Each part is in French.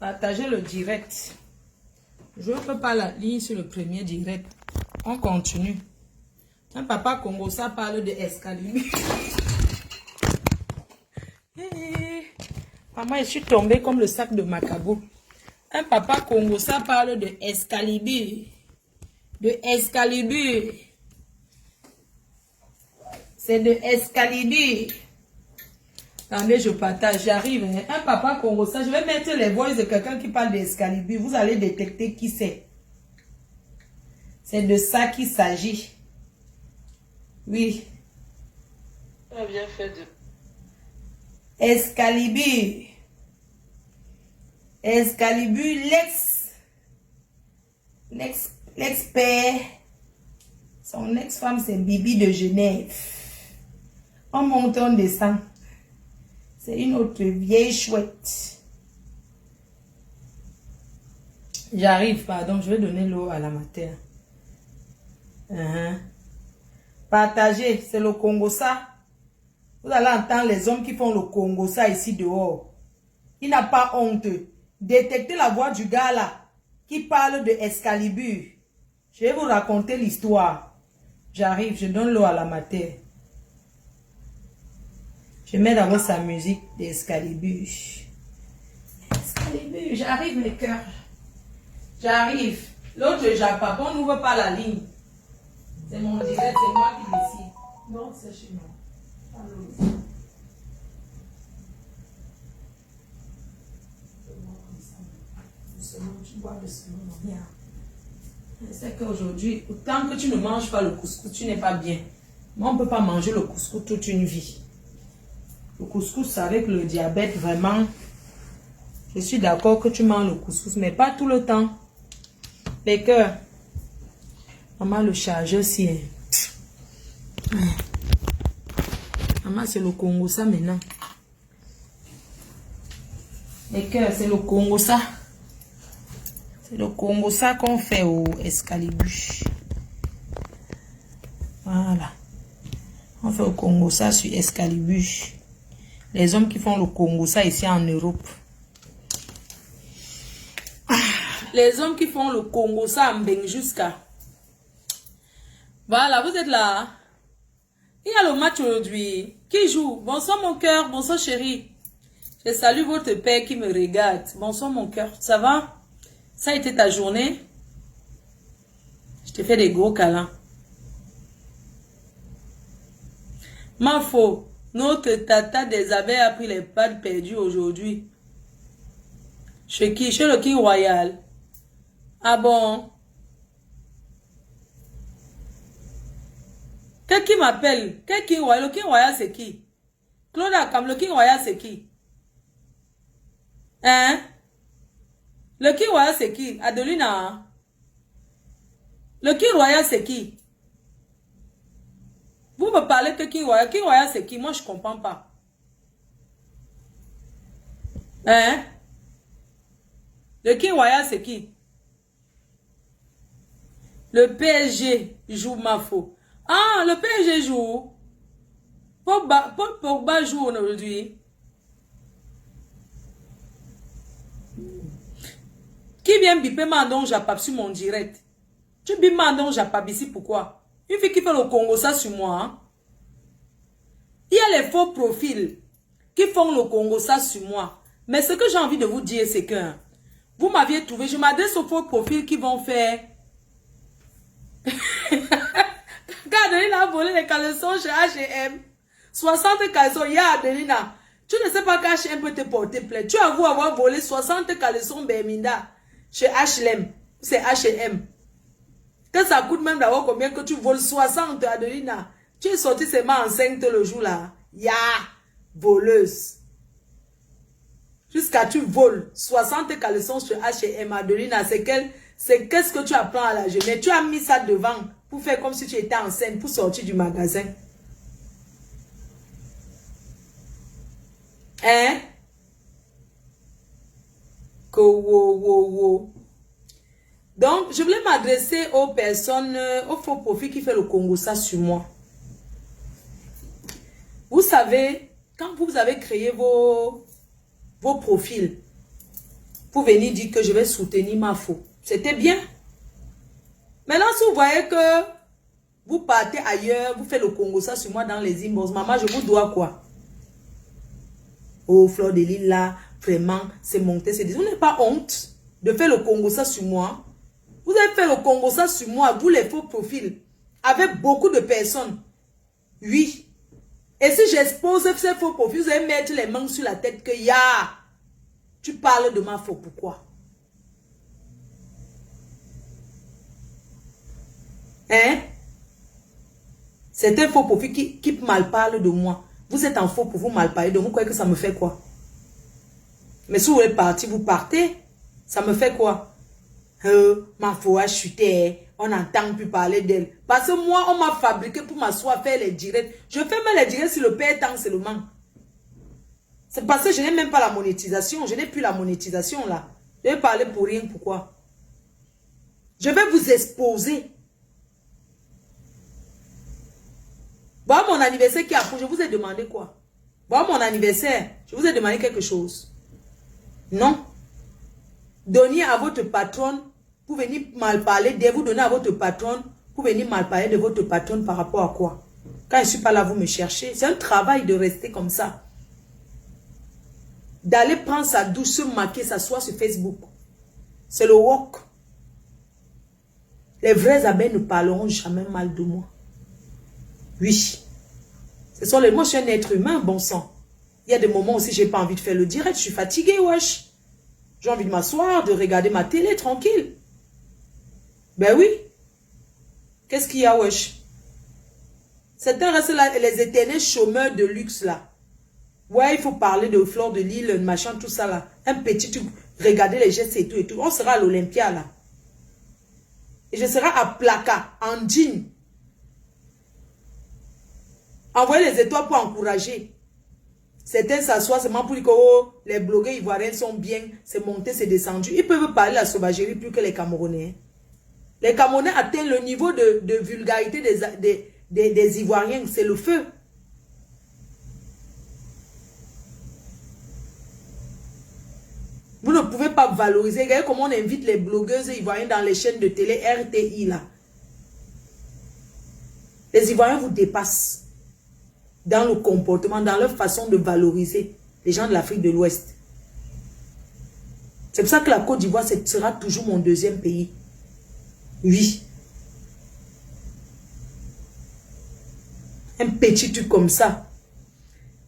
Partagez le direct. Je ne peux pas la ligne sur le premier direct. On continue. Un papa Congo, ça parle de Excalibur. Maman, je suis tombée comme le sac de Macabo. Un papa Congo, ça parle de Excalibur. De Excalibur. C'est de Excalibur. Attendez, je partage, j'arrive. Hein. Un papa Congo, ça, je vais mettre les voix de quelqu'un qui parle d'Excalibur. Vous allez détecter qui c'est. C'est de ça qu'il s'agit. Oui. On a bien fait de... Excalibur. Excalibur, l'ex-père. Son ex-femme, c'est Bibi de Genève. On monte, on descend. C'est une autre vieille chouette. J'arrive, pardon, je vais donner l'eau à la matière. Partagez, c'est le Congo ça. Vous allez entendre les hommes qui font le Congo ça ici dehors. Il n'a pas honte. Détectez la voix du gars là qui parle de Excalibur. Je vais vous raconter l'histoire. J'arrive, je donne l'eau à la matière. Je mets d'abord sa musique d'Excalibur. Excalibur, j'arrive mes cœurs. J'arrive. L'autre Japon, on n'ouvre pas la ligne. C'est mon direct, c'est moi qui décide. Non, c'est chez moi. C'est qu'aujourd'hui, tant que tu ne manges pas le couscous, tu n'es pas bien. Moi, on ne peut pas manger le couscous toute une vie. Le couscous avec le diabète, vraiment, je suis d'accord que tu manges le couscous, mais pas tout le temps. Les cœurs. Maman, le chargeur, aussi. Maman, c'est le Congo, ça, maintenant. Les cœurs, c'est le Congo, ça. C'est le Congo, ça qu'on fait au Excalibur. Voilà. On fait au Congo, ça sur Excalibur. Les hommes qui font le Congo, ça ici en Europe. Les hommes qui font le Congo, ça en Benjusca. Voilà, vous êtes là. Il y a le match aujourd'hui. Qui joue? Bonsoir mon cœur, bonsoir chérie. Je salue votre père qui me regarde. Bonsoir mon cœur, ça va? Ça a été ta journée? Je te fais des gros câlins. Ma faux. Notre tata des abeilles a pris les pattes perdues aujourd'hui. Chez qui? Chez le King Royal. Ah bon? Quelqu'un qui m'appelle? Quel King Royal? Le King Royal c'est qui? Claude Akam, le King Royal c'est qui? Hein? Le King Royal c'est qui? Adelina? Le King Royal c'est qui? Vous me parlez que King Royal? King Royal c'est qui? Moi je comprends pas. Hein? Le King Royal c'est qui? Le PSG joue ma faux. Ah, le PSG joue. Pogba joue aujourd'hui. Qui vient biper Mandon Japap sur mon direct? Tu bipes Mandon Japap ici, pourquoi? Une fille qui fait le Congo ça sur moi. Hein? Il y a les faux profils qui font le Congo ça sur moi. Mais ce que j'ai envie de vous dire, c'est que vous m'aviez trouvé. Je m'adresse aux faux profils qui vont faire... Adelina a volé les caleçons chez H&M. 60 caleçons. Il y a Adelina. Tu ne sais pas qu'H&M peut te porter plainte. Tu avoues avoir volé 60 caleçons Berminda chez H&M. C'est H&M. Que ça coûte même d'avoir combien que tu voles 60 Adelina. Tu es sorti seulement enceinte le jour là. Ya, voleuse. Jusqu'à tu voles 60 caleçons chez H&M Adelina. C'est qu'est-ce que tu apprends à la jeunesse? Tu as mis ça devant pour faire comme si tu étais enceinte pour sortir du magasin. Hein? Donc, je voulais m'adresser aux personnes, aux faux profils qui font le Congo ça sur moi. Vous savez, quand vous avez créé vos profils, pour venir dire que je vais soutenir ma faux. C'était bien. Maintenant, si vous voyez que vous partez ailleurs, vous faites le Congo ça sur moi dans les inbox, maman, je vous dois quoi? Oh, Fleur de Lille là, vraiment, c'est monté, c'est dit. Vous n'avez pas honte de faire le Congo ça sur moi? Vous avez fait le Congo ça sur moi, vous les faux profils, avec beaucoup de personnes. Oui. Et si j'expose ces faux profils, vous allez mettre les mains sur la tête que ya, tu parles de ma faux, pourquoi? Hein? C'est un faux profil qui mal parle de moi. Vous êtes en faux pour vous mal parler de moi. Vous croyez que ça me fait quoi? Mais si vous êtes parti, vous partez. Ça me fait quoi? Ma faux a chuté. On n'entend plus parler d'elle. Parce que moi, on m'a fabriqué pour m'asseoir, faire les directs. Je fais même les directs sur le père temps seulement. C'est parce que je n'ai même pas la monétisation. Je n'ai plus la monétisation là. Je vais parler pour rien. Pourquoi? Je vais vous exposer. Voilà mon anniversaire qui approche. Je vous ai demandé quoi? Voilà mon anniversaire. Je vous ai demandé quelque chose. Non. Donnez à votre patronne pour venir mal parler d'elle. Vous donnez à votre patronne pour venir mal parler de votre patronne par rapport à quoi? Quand je ne suis pas là, vous me cherchez. C'est un travail de rester comme ça. D'aller prendre sa douche, se maquiller, s'asseoir sur Facebook. C'est le work. Les vrais abeilles ne parleront jamais mal de moi. Oui. Ce sont les... Moi, je suis un être humain, bon sang. Il y a des moments aussi, je n'ai pas envie de faire le direct. Je suis fatiguée, wesh. J'ai envie de m'asseoir, de regarder ma télé, tranquille. Ben oui. Qu'est-ce qu'il y a, wesh? Certains restent là, les éternels chômeurs de luxe, là. Ouais, il faut parler de Fleur de Lille, machin, tout ça, là. Un petit truc. Regardez les gestes et tout, et tout. On sera à l'Olympia, là. Et je serai à Plaka, en jean. Envoyez les étoiles pour encourager. Certains s'assoient seulement pour dire que oh, les blogueurs ivoiriens sont bien, c'est monté, c'est descendu. Ils peuvent parler la sauvagerie plus que les Camerounais. Les Camerounais atteignent le niveau de vulgarité des Ivoiriens, c'est le feu. Vous ne pouvez pas valoriser. Regardez comment on invite les blogueuses ivoiriennes dans les chaînes de télé RTI là. Les Ivoiriens vous dépassent. Dans le comportement, dans leur façon de valoriser les gens de l'Afrique de l'Ouest. C'est pour ça que la Côte d'Ivoire sera toujours mon deuxième pays. Oui. Un petit truc comme ça.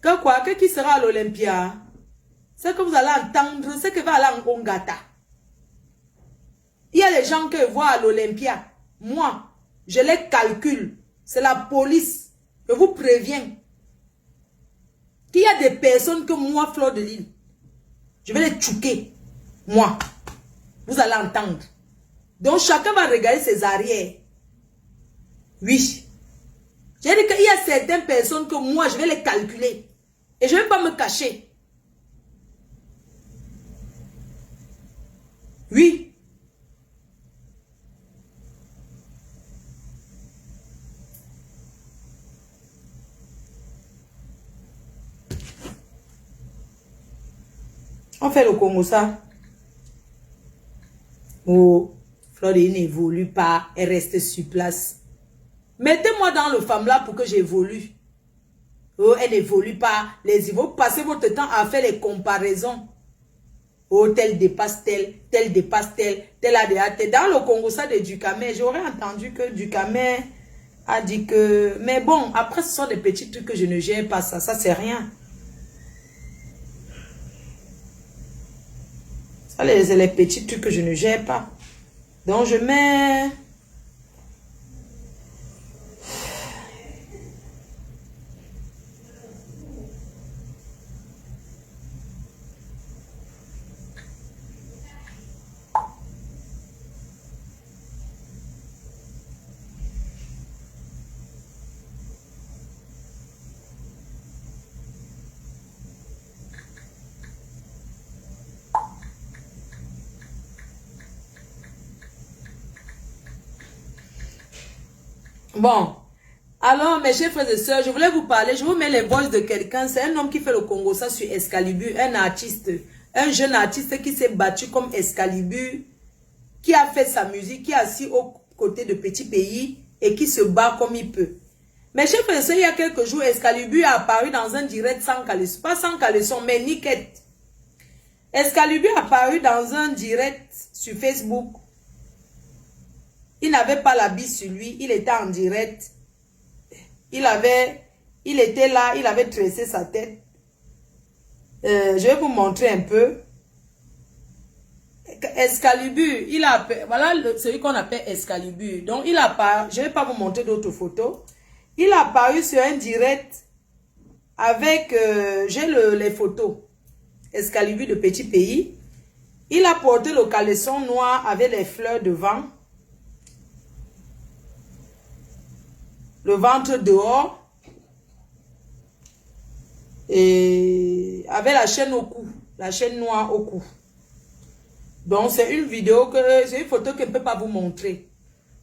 Quand quoi, qui sera à l'Olympia, c'est que vous allez entendre, c'est que va aller en Ongata. Il y a des gens que voient à l'Olympia. Moi, je les calcule. C'est la police. Je vous préviens. Qu'il y a des personnes que moi, Fleur de Lille, je vais les tchouquer. Moi. Vous allez entendre. Donc, chacun va regarder ses arrières. Oui. J'ai dit qu'il y a certaines personnes que moi, je vais les calculer. Et je ne vais pas me cacher. Oui. On fait le Congo ça. Oh, Fleur de Lille n'évolue pas. Elle reste sur place. Mettez-moi dans le femme là pour que j'évolue. Oh, elle n'évolue pas. Les Ivoiriens, vous passez votre temps à faire les comparaisons. Oh, tel dépasse tel dépasse tel a des... Dans le Congo ça de Ducamé, j'aurais entendu que Ducamé a dit que... Mais bon, après ce sont des petits trucs que je ne gère pas. Ça c'est rien. Ça, c'est les petits trucs que je ne gère pas. Donc, je mets... Bon, alors mes chers frères et sœurs, je voulais vous parler, je vous mets les voix de quelqu'un, c'est un homme qui fait le Congo ça sur Excalibur, un artiste un jeune artiste qui s'est battu comme Excalibur, qui a fait sa musique, qui est assis aux côtés de Petit Pays et qui se bat comme il peut. Mais chers frères et sœurs, il y a quelques jours, Excalibur a apparu dans un direct sans caleçon, pas sans caleçon, mais niquette. Excalibur a apparu dans un direct sur Facebook. Il n'avait pas l'habit sur lui, il était en direct. Il était là, il avait tressé sa tête. Je vais vous montrer un peu. Excalibur, voilà celui qu'on appelle Excalibur. Donc il a apparu, je ne vais pas vous montrer d'autres photos. Il a apparu sur un direct avec, j'ai les photos. Excalibur de Petit Pays. Il a porté le caleçon noir avec les fleurs devant. Le ventre dehors. Et avec la chaîne au cou. La chaîne noire au cou. Donc c'est une vidéo c'est une photo que je ne peux pas vous montrer.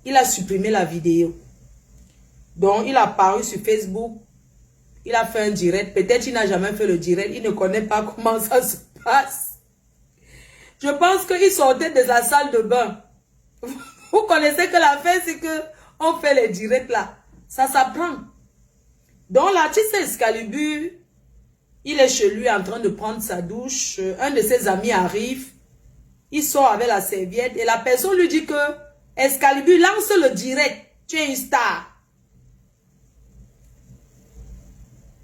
Il a supprimé la vidéo. Donc il a apparu sur Facebook. Il a fait un direct. Peut-être qu'il n'a jamais fait le direct. Il ne connaît pas comment ça se passe. Je pense qu'il sortait de la salle de bain. Vous connaissez que l'affaire, c'est que on fait les directs là. Ça s'apprend. Donc l'artiste Excalibur, il est chez lui en train de prendre sa douche. Un de ses amis arrive. Il sort avec la serviette. Et la personne lui dit que Excalibur, lance le direct. Tu es une star.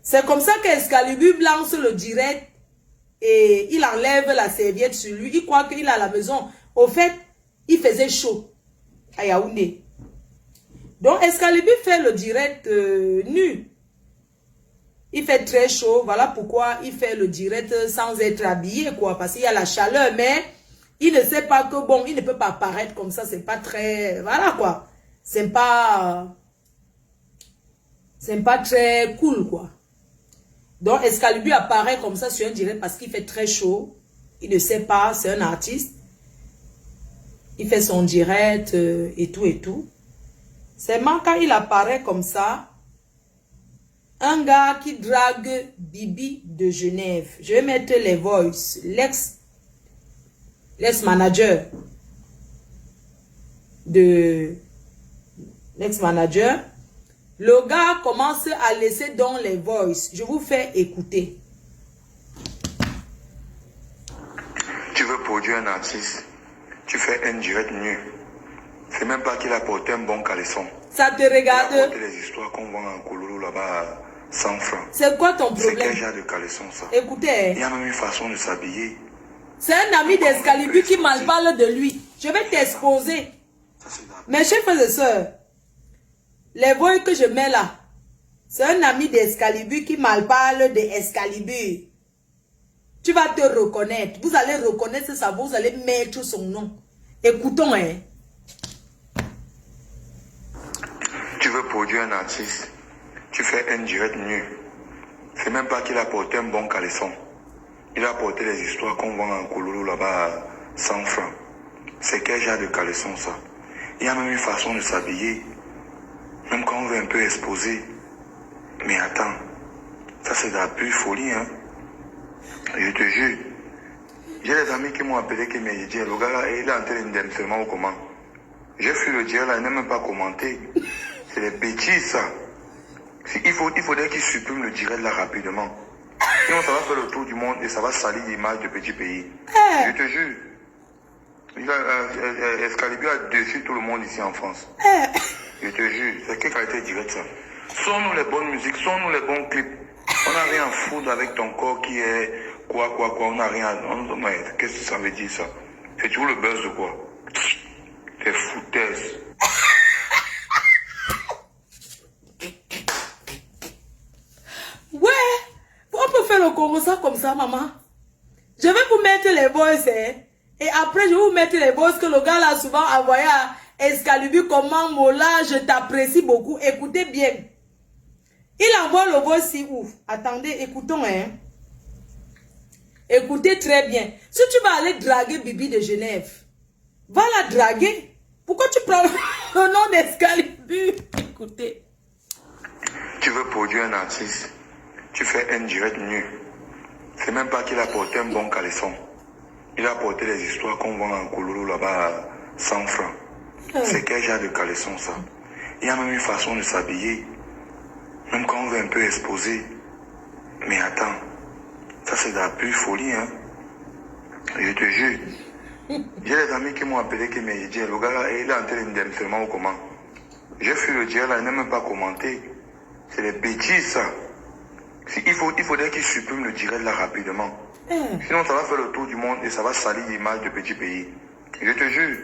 C'est comme ça qu'Excalibur lance le direct et il enlève la serviette sur lui. Il croit qu'il est à la maison. Au fait, il faisait chaud à Yaoundé. Donc, Excalibur fait le direct nu. Il fait très chaud. Voilà pourquoi il fait le direct sans être habillé, quoi. Parce qu'il y a la chaleur, mais il ne sait pas que, bon, il ne peut pas apparaître comme ça. C'est pas très... Voilà, quoi. C'est pas très cool, quoi. Donc, Excalibur apparaît comme ça sur un direct parce qu'il fait très chaud. Il ne sait pas, c'est un artiste. Il fait son direct et tout et tout. Seulement quand il apparaît comme ça, un gars qui drague Bibi de Genève. Je vais mettre les voices. L'ex-manager de... L'ex-manager. Le gars commence à laisser dans les voices. Je vous fais écouter. Tu veux produire un artiste, tu fais un direct nu. C'est même pas qu'il a porté un bon caleçon. Ça te regarde. Il a porté les histoires qu'on vend en Kololo là-bas à 100 francs. C'est quoi ton C'est problème? quel genre de caleçon ça? Écoutez. Il y a même une façon de s'habiller. C'est un ami d'Excalibur qui mal parle de lui. Je vais t'exposer. Mes chers frères et sœurs, les voix que je mets là, c'est un ami d'Excalibur qui mal parle d'Excalibur. Tu vas te reconnaître. Vous allez reconnaître ça, vous allez mettre son nom. Écoutons, hein. Tu veux produire un artiste, tu fais un direct nu. C'est même pas qu'il a porté un bon caleçon. Il a porté les histoires qu'on vend en Kololo là-bas à 100 francs. C'est quel genre de caleçon ça? Il y a même une façon de s'habiller. Même quand on veut un peu exposer. Mais attends, ça c'est de la pure folie, hein. Je te jure. J'ai des amis qui m'ont appelé, qui m'ont dit, le gars là, il est en train d'indemner seulement ou comment? J'ai fait le dire là, il n'a même pas commenté. C'est des bêtises ça. Il faudrait qu'il supprime le direct là rapidement. Sinon ça va faire le tour du monde et ça va salir l'image de Petit Pays. Je te jure. Excalibur a dessus tout le monde ici en France. Je te jure, c'est quelle qualité direct ça. Sors-nous les bonnes musiques, sors-nous les bons clips. On n'a rien à foutre avec ton corps qui est quoi, on n'a rien à... Qu'est-ce que ça veut dire ça? C'est toujours le buzz de quoi? C'est foutaise. Ouais, on peut faire le Congo ça comme ça, maman. Je vais vous mettre les voices, hein. Et après, je vais vous mettre les voices que le gars l'a souvent envoyé à Excalibur. Comment, Mola, je t'apprécie beaucoup. Écoutez bien. Il envoie le voice si ouf. Attendez, écoutons, hein. Écoutez très bien. Si tu vas aller draguer Bibi de Genève, va la draguer. Pourquoi tu prends le nom d'Excalibur? Écoutez. Tu veux produire un artiste, tu fais un direct nu. C'est même pas qu'il a porté un bon caleçon. Il a apporté les histoires qu'on vend en Kololo là-bas à 100 francs. C'est quel genre de caleçon ça? Il y a même une façon de s'habiller. Même quand on veut un peu exposer. Mais attends, ça c'est de la pure folie, hein. Je te jure. J'ai des amis qui m'ont appelé, qui m'ont dit, le gars là, il est en train d'indemnisement ou comment? J'ai fait le dire là, il n'a même pas commenté. C'est des bêtises ça. Il faudrait qu'il supprime le direct là rapidement. Sinon ça va faire le tour du monde et ça va salir l'image de petits pays. Je te jure.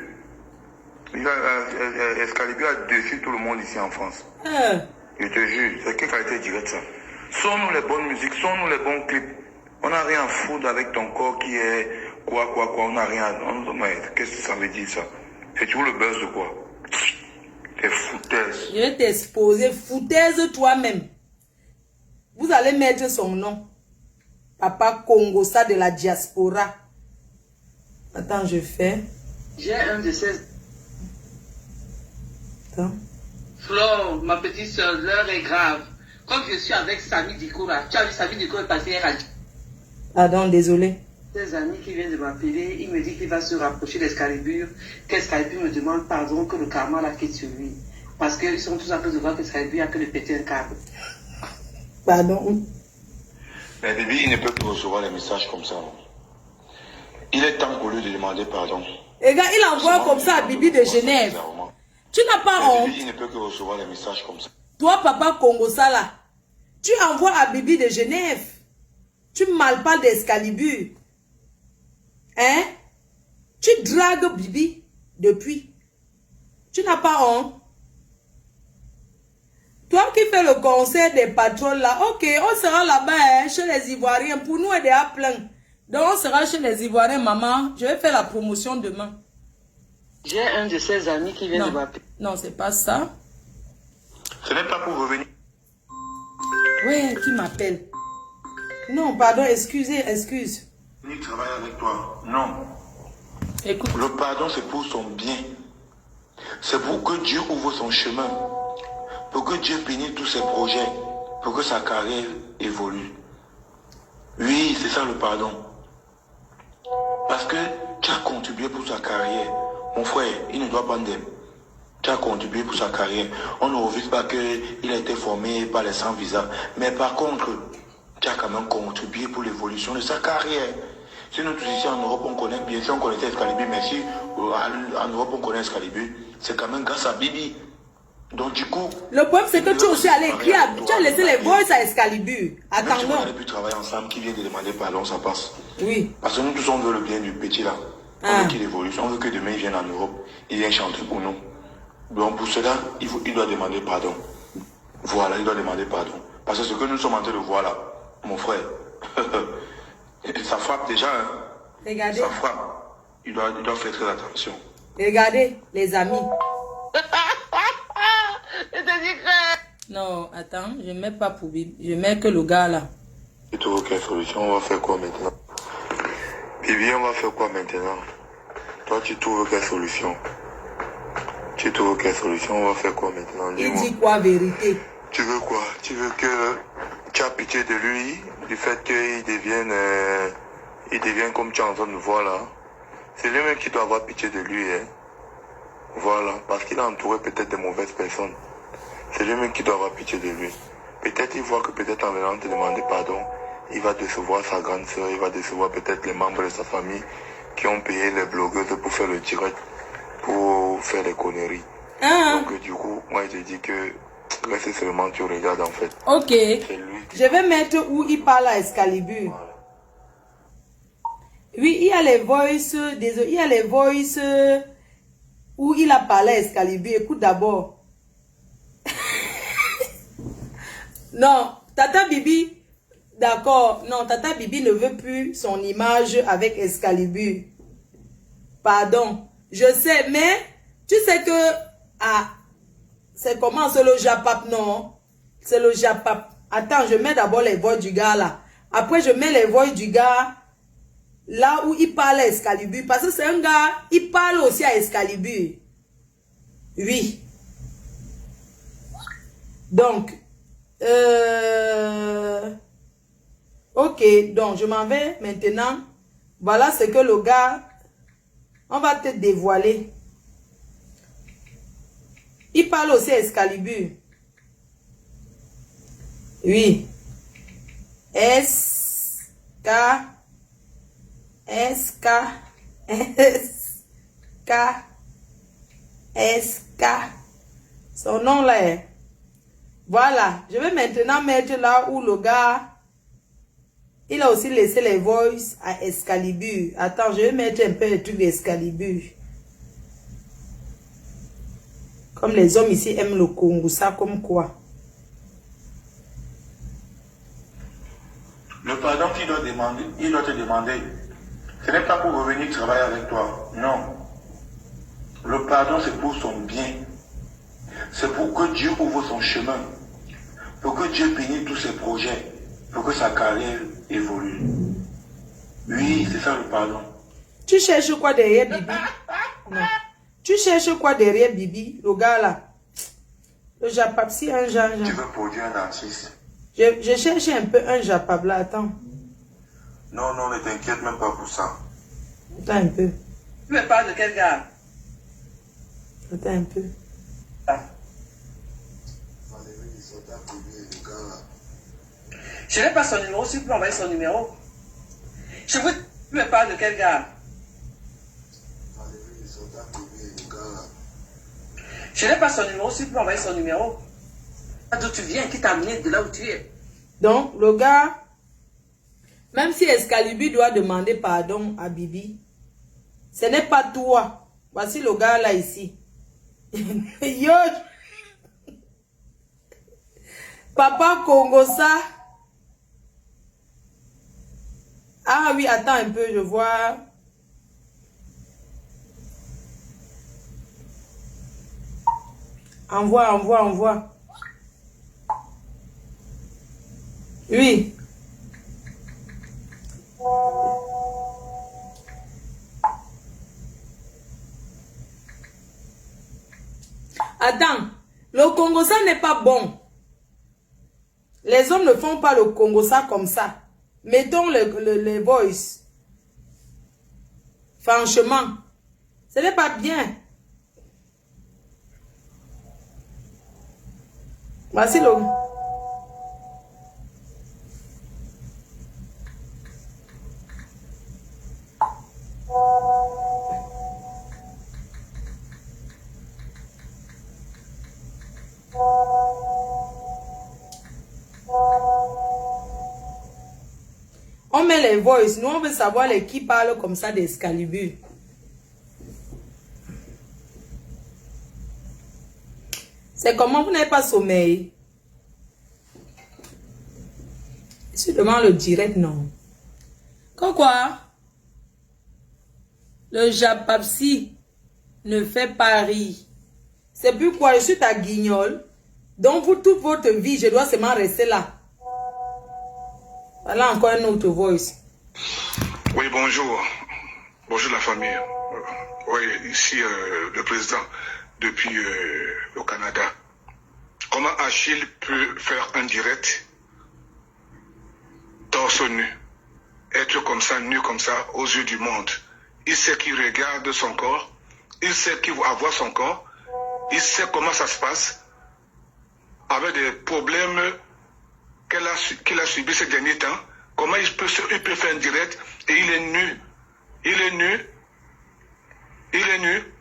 Excalibur a déçu tout le monde ici en France. Je te jure, c'est quelle qualité directe ça. Sors-nous les bonnes musiques, sors-nous les bons clips. On n'a rien à foutre avec ton corps qui est quoi, on n'a rien à... Qu'est-ce que ça veut dire ça? C'est toujours le buzz de quoi? C'est foutaise. Je vais t'exposer, foutaise toi-même. Vous allez mettre son nom. Papa Congo, ça de la diaspora. Attends, je fais. J'ai un de ces... Attends. Flo, ma petite soeur, l'heure est grave. Comme je suis avec Samy Dikoura, tu as vu Samy Dikoura passer hier à... Pardon, désolé. Des amis qui viennent de m'appeler, il me dit qu'il va se rapprocher d'Excalibur, qu'Excalibur me demande pardon, que le karma l'a fait sur lui. Parce qu'ils sont tous en train de voir qu'Excalibur a que de péter un câble. Pardon. Mais Bibi, il ne peut plus recevoir les messages comme ça. Il est temps pour lui de demander pardon. Les gars, il envoie comme ça à Bibi de Genève. Tu n'as pas honte. Bibi, il ne peut que recevoir les messages comme ça. Toi, papa Congo, ça là. Tu envoies à Bibi de Genève. Tu malparles d'Excalibur. Hein? Tu dragues Bibi depuis. Tu n'as pas honte. Toi qui fais le concert des patrons là, ok, on sera là-bas hein, chez les Ivoiriens. Pour nous, il y a plein. Donc on sera chez les Ivoiriens, maman. Je vais faire la promotion demain. J'ai un de ses amis qui vient de m'appeler. Non, c'est pas ça. Ce n'est pas pour revenir. Ouais, qui m'appelle? Non, pardon, excuse. Il travaille avec toi. Non. Écoute. Le pardon, c'est pour son bien. C'est pour que Dieu ouvre son chemin. Pour que Dieu bénisse tous ses projets. Pour que sa carrière évolue. Oui, c'est ça le pardon. Parce que tu as contribué pour sa carrière. Mon frère, il ne doit pas d'aimer. Tu as contribué pour sa carrière. On ne refuse pas qu'il a été formé par les sans visa. Mais par contre, tu as quand même contribué pour l'évolution de sa carrière. Si nous tous ici en Europe, on connaît bien, si on connaissait Excalibur, mais si en Europe on connaît Excalibur, c'est quand même grâce à Bibi. Donc du coup... Le problème c'est que tu es aussi allé écrire, tu as laissé les voix à Excalibur. Attends, non. On aurait pu travailler ensemble, qui vient de demander pardon, ça passe. Oui. Parce que nous tous on veut le bien du petit là. On veut qu'il évolue, on veut que demain il vienne en Europe, il vienne chanter pour nous. Donc pour cela, il doit demander pardon. Voilà, il doit demander pardon. Parce que ce que nous sommes en train de voir là, mon frère, ça frappe déjà. Hein. Regardez. Ça frappe. Il doit faire très attention. Regardez, les amis. Je Non, attends, je ne mets pas pour Bibi. Je mets que le gars là. Tu trouves quelle solution? On va faire quoi maintenant? Bibi, on va faire quoi maintenant? Toi, tu trouves quelle solution? Tu trouves quelle solution? On va faire quoi maintenant? Il dit quoi, vérité? Tu veux quoi? Tu veux que tu as pitié de lui, du fait qu'il devienne comme tu es en train de voir là. C'est lui-même qui doit avoir pitié de lui. Hein. Voilà, parce qu'il a entouré peut-être de mauvaises personnes. C'est lui-même qui doit avoir pitié de lui. Peut-être il voit que peut-être en venant te demander pardon, il va décevoir sa grande soeur, il va décevoir peut-être les membres de sa famille qui ont payé les blogueuses pour faire le direct, pour faire des conneries. Donc du coup, moi je dis que reste seulement tu regardes en fait. Ok. Je vais mettre où il parle à Excalibur. Voilà. Oui, il y a les voices, désolé, il y a les voices où il a parlé à Excalibur. Écoute d'abord. Non, Tata Bibi, d'accord. Non, Tata Bibi ne veut plus son image avec Excalibur. Pardon. Je sais, mais tu sais que... Ah, c'est comment? C'est le Japap, non? C'est le Japap. Attends, je mets d'abord les voix du gars là. Après, je mets les voix du gars là où il parle à Excalibur. Parce que c'est un gars, il parle aussi à Excalibur. Oui. Donc, ok, donc je m'en vais maintenant Voilà ce que le gars, on va te dévoiler. Il parle aussi Excalibur. Oui. S-K. Son nom là est. Voilà. Je vais maintenant mettre là où le gars, il a aussi laissé les voices à Excalibur. Attends, je vais mettre un peu le truc d'Excalibur. Comme les hommes ici aiment le Congo, ça comme quoi. Le pardon qu'il doit demander, il doit te demander, ce n'est pas pour revenir travailler avec toi. Non. Le pardon, c'est pour son bien. C'est pour que Dieu ouvre son chemin. Pour que Dieu bénisse tous ses projets. Pour que sa carrière évolue. Oui, c'est ça le pardon. Tu cherches quoi derrière Bibi? Non. Tu cherches quoi derrière Bibi? Le gars là. Le Japapsi, un Jean. Tu veux produire un artiste? Je cherche un peu un Japap là, attends. Non, non, ne t'inquiète même pas pour ça. Attends un peu. Tu me parles de quel gars? Attends un peu. Ah. Je n'ai pas son numéro, si tu peux envoyer son numéro. Je veux... Tu me parles de quel gars? Je n'ai pas son numéro, si tu peux envoyer son numéro. D'où tu viens, qui t'a amené de là où tu es? Donc, le gars, même si Excalibur doit demander pardon à Bibi, ce n'est pas toi. Voici le gars là ici. Yo! Papa Congosa. Ah oui, attends un peu, je vois. Envoie. Oui. Attends, le Congo ça n'est pas bon. Les hommes ne font pas le Congo ça comme ça. Mettons les voice. Franchement, ce n'est pas bien. Voici le... On met les voices. Nous, on veut savoir les qui parlent comme ça d'Excalibur. C'est comment vous n'avez pas sommeil? Je demande le direct, non. Quoi? Le Japapsi ne fait pas rire. C'est pourquoi je suis ta guignole. Donc, vous, toute votre vie, je dois seulement rester là. Voilà encore un autre voice. Oui, bonjour. Bonjour la famille. Oui, ici le président depuis le Canada. Comment Achille peut faire un direct torse nu, être comme ça, nu comme ça, aux yeux du monde? Il sait qu'il regarde son corps, il sait qu'il va avoir son corps, il sait comment ça se passe, avec des problèmes qu'il a subi ces derniers temps. Comment il peut faire un direct et il est nu. Il est nu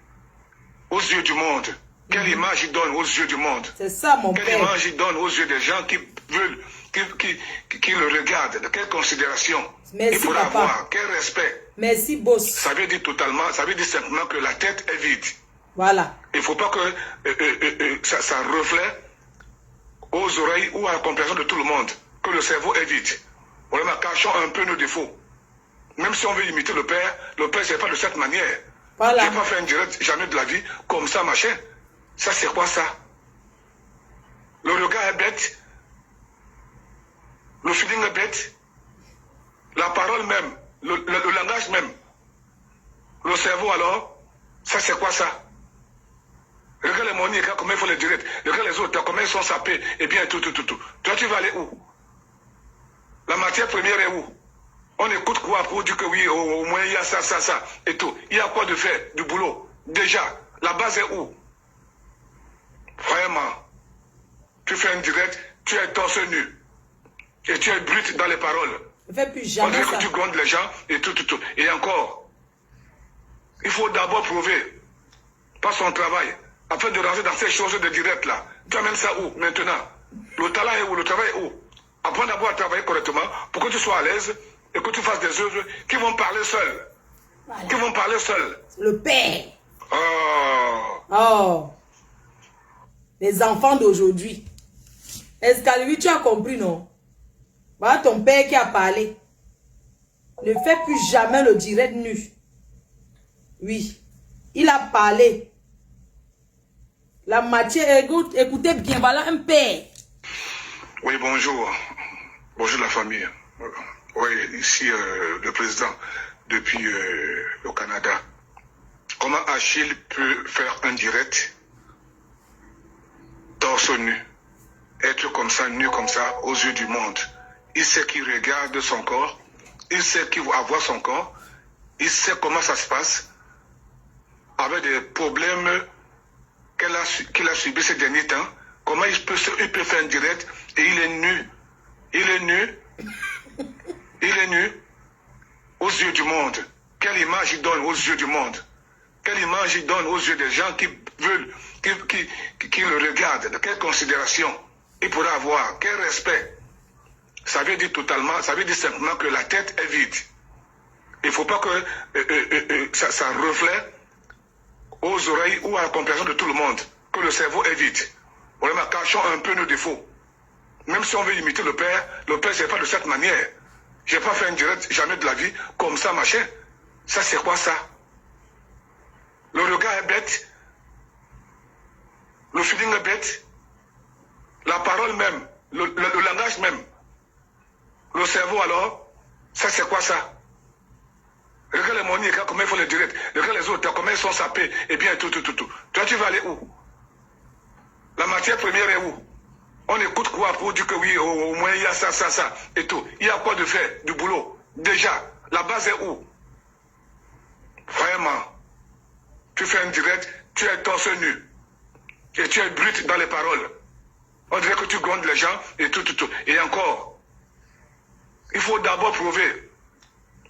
aux yeux du monde. Quelle image il donne aux yeux du monde? C'est ça, mon père. Quelle image il donne aux yeux des gens qui veulent, qui le regardent? De quelle considération Merci, il faut papa. avoir? Quel respect? Merci, boss. Ça veut dire totalement, ça veut dire simplement que la tête est vide. Voilà. Il ne faut pas que ça reflète aux oreilles ou à la compréhension de tout le monde que le cerveau est vide. On est cachant un peu nos défauts. Même si on veut imiter le père, c'est pas de cette manière. Voilà. Je n'ai pas fait un direct jamais de la vie comme ça, machin. Ça, c'est quoi ça? Le regard est bête. Le feeling est bête. La parole même. Le langage même. Le cerveau alors. Ça, c'est quoi ça? Regarde les monies, comment ils font les directs. Regarde les autres, comment ils sont sapés. Et bien, tout. Toi, tu vas aller où? La matière première est où? On écoute quoi pour dire que oui, au moins il y a ça, et tout. Il y a quoi de fait, du boulot. Déjà, la base est où? Vraiment. Tu fais un direct, tu es torse nu. Et tu es brut dans les paroles. Ne fais plus On jamais dirait ça. que tu grondes les gens et tout. Et encore, il faut d'abord prouver par son travail, afin de rentrer dans ces choses de direct là. Tu amènes ça où maintenant? Le talent est où? Le travail est où? Apprends d'abord à travailler correctement pour que tu sois à l'aise et que tu fasses des œuvres qui vont parler seuls. Voilà. Qui vont parler seuls. Le père. Oh. Oh. Les enfants d'aujourd'hui. Est-ce que lui, tu as compris, non? Voilà ton père qui a parlé. Ne fais plus jamais le direct nu. Oui. Il a parlé. La matière, écoutez bien, voilà un père. Oui, bonjour. Bonjour la famille. Oui, ici le président depuis le Canada. Comment Achille peut faire un direct torse nu, être comme ça, nu comme ça, aux yeux du monde? Il sait qu'il regarde son corps, il sait qu'il va avoir son corps, il sait comment ça se passe, avec des problèmes qu'il a subis ces derniers temps. Comment il peut faire un direct et il est nu. Il est nu. Il est nu aux yeux du monde. Quelle image il donne aux yeux du monde? Quelle image il donne aux yeux des gens qui veulent, qui le regardent? Quelle considération il pourra avoir? Quel respect? Ça veut dire totalement, ça veut dire simplement que la tête est vide. Il ne faut pas que ça reflète aux oreilles ou à la compréhension de tout le monde que le cerveau est vide. On est cachant un peu nos défauts. Même si on veut imiter le père, c'est pas de cette manière. Je n'ai pas fait un direct jamais de la vie comme ça, machin. Ça, c'est quoi ça? Le regard est bête. Le feeling est bête. La parole même. Le langage même. Le cerveau alors. Ça, c'est quoi ça? Regarde les moniques, comment ils font les directs. Regarde les autres, comment ils sont sapés. Et bien, tout. Toi, tu vas aller où? La matière première est où? On écoute quoi pour dire que oui, au moins il y a ça, et tout. Il y a quoi de fait, du boulot. Déjà, la base est où? Vraiment. Tu fais un direct, tu es torse nu. Et tu es brut dans les paroles. On dirait que tu grondes les gens et tout. Et encore, il faut d'abord prouver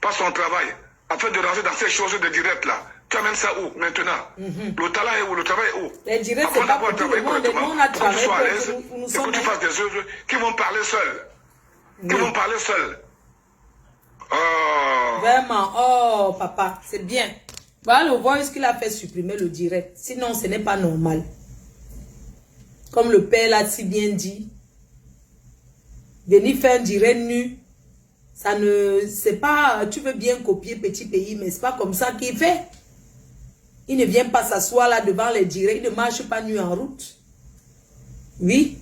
par son travail, afin de rentrer dans ces choses de direct là. Tu amènes ça où maintenant? Le talent est où? Le travail est où? Les directs, c'est pas pour tout le monde. Nous, on a pour que tu sois à l'aise travaillé. et que tu fasses des œuvres qui vont parler seuls. Qui vont parler seuls. Oh. Vraiment, oh papa, c'est bien. Voilà le voice qu'il a fait supprimer le direct. Sinon, ce n'est pas normal. Comme le père l'a si bien dit. Venir faire un direct nu. Ça ne... C'est pas... Tu veux bien copier petit pays, mais c'est pas comme ça qu'il fait. Il ne vient pas s'asseoir là devant les directs. Il ne marche pas nu en route. Oui.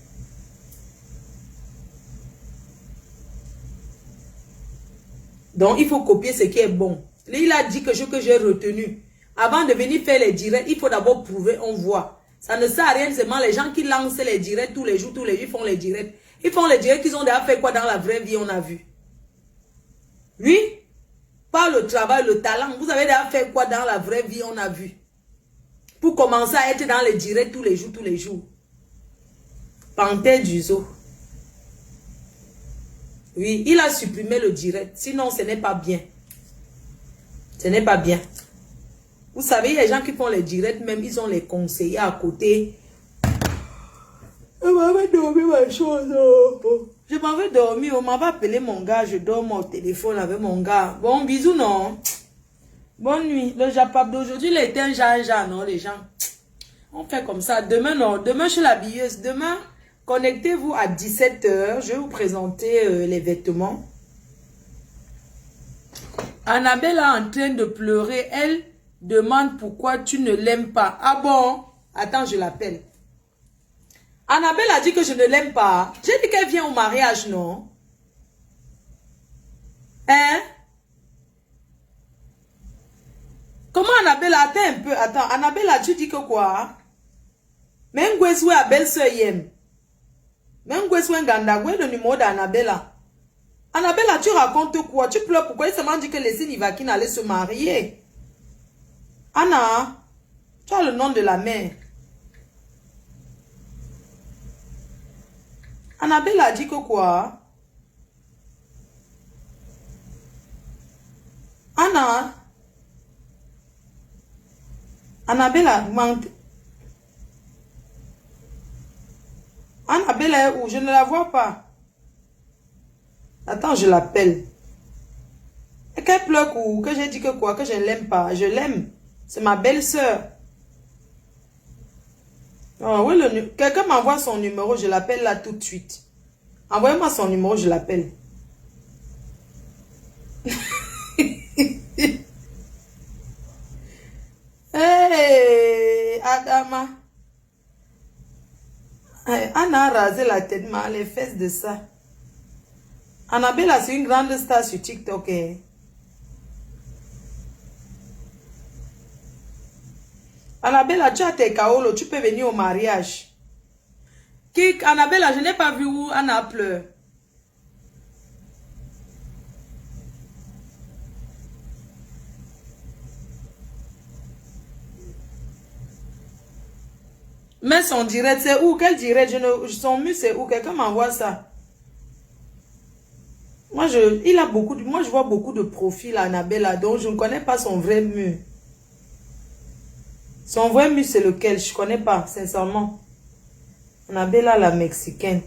Donc, il faut copier ce qui est bon. Il a dit que j'ai retenu. Avant de venir faire les directs, il faut d'abord prouver, on voit. Ça ne sert à rien seulement les gens qui lancent les directs tous les jours, ils font les directs. Ils font les directs qu'ils ont déjà fait quoi dans la vraie vie, on a vu. Oui. Par le travail, le talent, vous avez déjà fait quoi dans la vraie vie, on a vu. Pour commencer à être dans les directs tous les jours. Panthère du zoo. Oui, il a supprimé le direct. Sinon, ce n'est pas bien. Ce n'est pas bien. Vous savez, il y a des gens qui font les directs, même ils ont les conseillers à côté. Je m'en vais dormir ma chose. Je m'en vais dormir. On m'avait appelé mon gars. Je dors au téléphone avec mon gars. Bon, bisous, non. Bonne nuit. Le Japap d'aujourd'hui, il était un genre, non, les gens. On fait comme ça. Demain, non. Demain, je suis la billeuse. Demain, connectez-vous à 17 h. Je vais vous présenter les vêtements. Annabelle est en train de pleurer. Elle demande pourquoi tu ne l'aimes pas. Ah bon? Attends, je l'appelle. Annabelle a dit que je ne l'aime pas. J'ai dit qu'elle vient au mariage, non? Hein? Comment Annabelle? Attends un peu. Attends. Annabelle, as-tu dit que quoi? Même à belle-sœur Yem. Même le numéro d'Annabelle. Annabella, tu racontes quoi? Tu pleures pourquoi? Il m'a dit que Leslie Livakine allait se marier. Anna, tu as le nom de la mère. Annabella a dit que quoi? Anna. Annabella, Annabella est où? Je ne la vois pas. Attends, je l'appelle. Et qu'elle pleure ou que j'ai dit que quoi? Que je ne l'aime pas. Je l'aime. C'est ma belle-sœur. Oh, oui, quelqu'un m'envoie son numéro, je l'appelle là tout de suite. Envoyez-moi son numéro, je l'appelle. Hey, Adama. Hey, Anna a rasé la tête, mais les fesses de ça. Annabella, c'est une grande star sur TikTok. Eh. Annabella, tu as tes kaolo, tu peux venir au mariage. Annabella, je n'ai pas vu où Anna pleure. Mais son direct, c'est où? Quel direct? Son mur, c'est où? Quelqu'un m'envoie ça. Moi, moi, je vois beaucoup de profils à Annabella, donc je ne connais pas son vrai mur. Son vrai mur, c'est lequel? Je ne connais pas, sincèrement. Annabella, la mexicaine.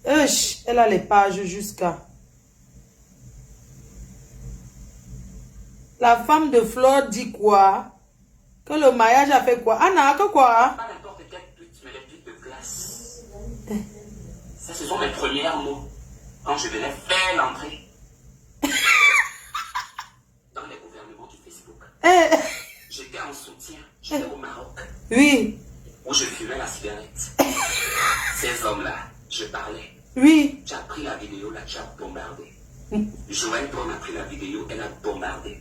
Elle a les pages jusqu'à... La femme de Flore dit quoi? Que le mariage a fait quoi? Anna, que quoi? Pas n'importe quel tweet, mais les tweets de classe. Ça, ce sont mes premiers mots. Quand je venais faire l'entrée. Dans les gouvernements du Facebook. J'étais en soutien. J'étais au Maroc. Oui. Où je fumais la cigarette. Ces hommes-là, je parlais. Oui. Tu as pris la vidéo, là, tu as bombardé. Joël Tom a pris la vidéo, elle a bombardé.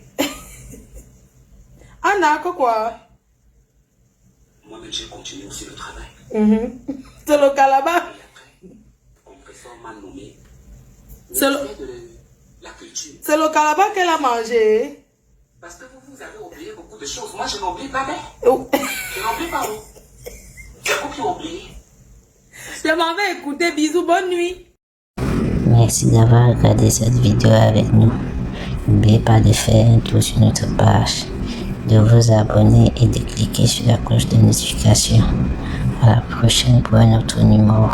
Anna, quoi? Moi-même, j'ai continué aussi le travail. C'est le calabar. Et après, compresseur m'a nommé. C'est la culture. C'est le calabar qu'elle a mangé. Parce que vous avez oublié beaucoup de choses. Moi, je n'oublie pas, mais. Oh. Je n'oublie pas. Il y a beaucoup qui ont oublié. Je m'en vais écouter. Bisous, bonne nuit. Merci d'avoir regardé cette vidéo avec nous. N'oubliez pas de faire un tour sur notre page, de vous abonner et de cliquer sur la cloche de notification. À la prochaine pour un autre numéro.